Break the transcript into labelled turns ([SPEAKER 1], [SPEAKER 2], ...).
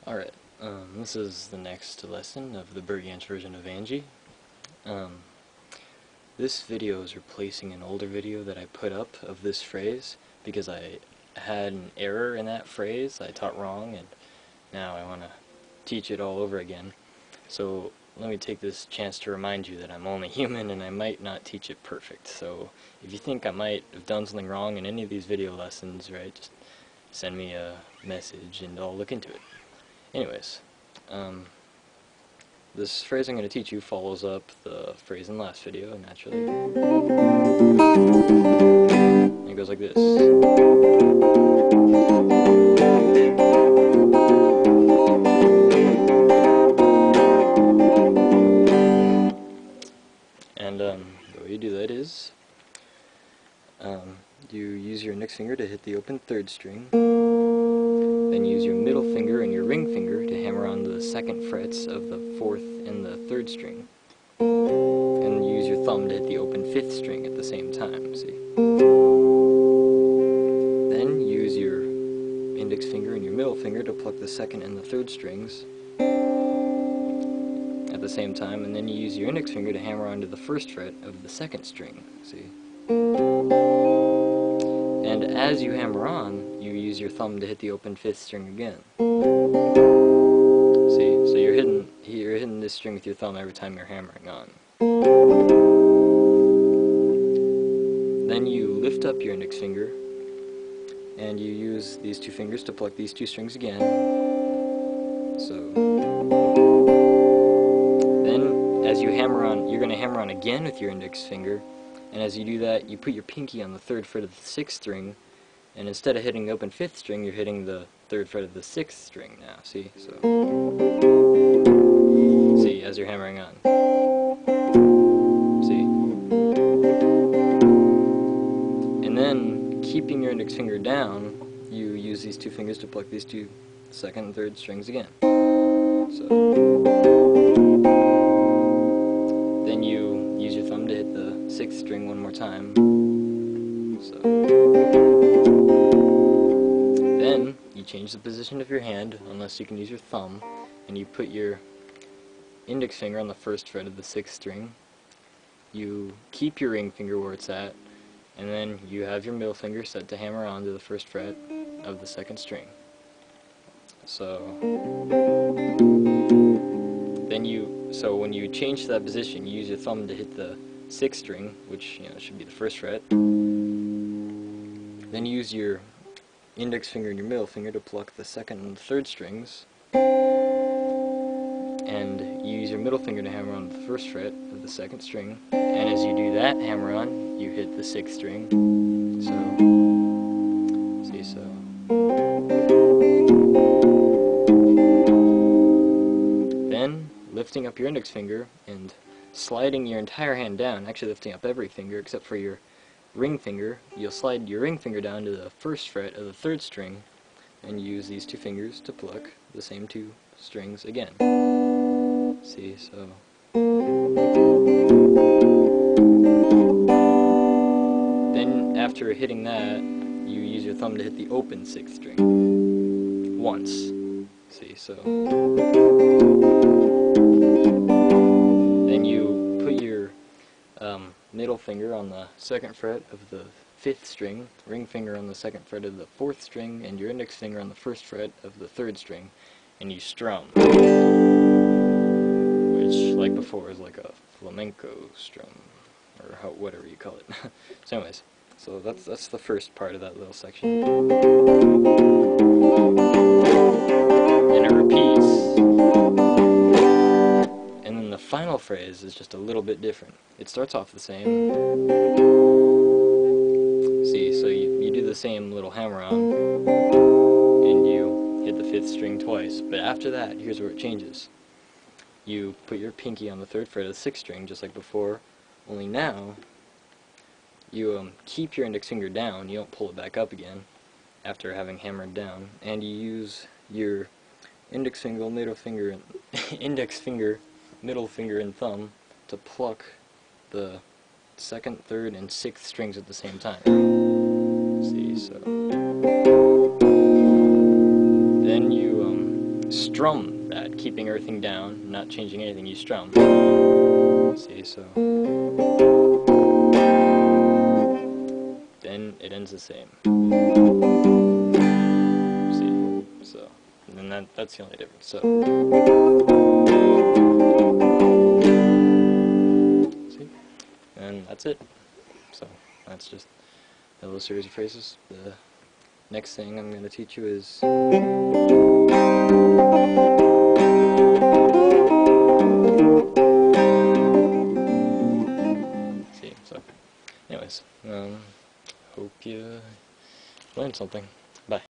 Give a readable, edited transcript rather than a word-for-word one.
[SPEAKER 1] Alright, this is the next lesson of the Bert Jansch version of Angie. This video is replacing an older video that I put up of this phrase because I had an error in that phrase I taught wrong, and now I want to teach it all over again. So let me take this chance to remind you that I'm only human and I might not teach it perfect. So if you think I might have done something wrong in any of these video lessons, right, just send me a message and I'll look into it. Anyways, this phrase I'm going to teach you follows up the phrase in the last video, naturally. And it goes like this. And the way you do that is, you use your index finger to hit the open third string, then use your middle finger and your ring finger to hammer on the second frets of the fourth and the third string, and use your thumb to hit the open fifth string at the same time, see? Then use your index finger and your middle finger to pluck the second and the third strings at the same time, and then you use your index finger to hammer onto the first fret of the second string, see? And as you hammer on, you use your thumb to hit the open fifth string again. See, so you're hitting this string with your thumb every time you're hammering on. Then you lift up your index finger, and you use these two fingers to pluck these two strings again. So then, as you hammer on, you're going to hammer on again with your index finger. And as you do that, you put your pinky on the third fret of the sixth string, and instead of hitting the open fifth string, you're hitting the third fret of the sixth string now, see? So, see, as you're hammering on. See? And then, keeping your index finger down, you use these two fingers to pluck these two second and third strings again. So, then you use your thumb to hit the sixth string one more time. So then you change the position of your hand, unless you can use your thumb, and you put your index finger on the first fret of the sixth string. You keep your ring finger where it's at, and then you have your middle finger set to hammer on to the first fret of the second string. So when you change to that position, you use your thumb to hit the sixth string, which should be the first fret. Then you use your index finger and your middle finger to pluck the second and third strings, and you use your middle finger to hammer on the first fret of the second string. And as you do that hammer on, you hit the sixth string. So, see, so. Then lifting up your index finger and sliding your entire hand down, actually lifting up every finger except for your ring finger, you'll slide your ring finger down to the first fret of the third string and use these two fingers to pluck the same two strings again. See, so. Then after hitting that, you use your thumb to hit the open sixth string once. See, so. Middle finger on the second fret of the fifth string, ring finger on the second fret of the fourth string, and your index finger on the first fret of the third string, and you strum, which, like before, is like a flamenco strum, or whatever you call it. So anyways, so that's the first part of that little section, and it repeats. The final phrase is just a little bit different. It starts off the same. See, so you do the same little hammer on, and you hit the fifth string twice. But after that, here's where it changes. You put your pinky on the third fret of the sixth string, just like before, only now you keep your index finger down. You don't pull it back up again after having hammered down, and you use your index finger, middle finger, middle finger and thumb to pluck the second, third, and sixth strings at the same time. See, so. Then you strum that, keeping everything down, not changing anything, you strum. See, so then it ends the same. See, so and then that's the only difference. So see, and that's it. So that's just a little series of phrases. The next thing I'm going to teach you is see. So anyways, hope you learned something. Bye.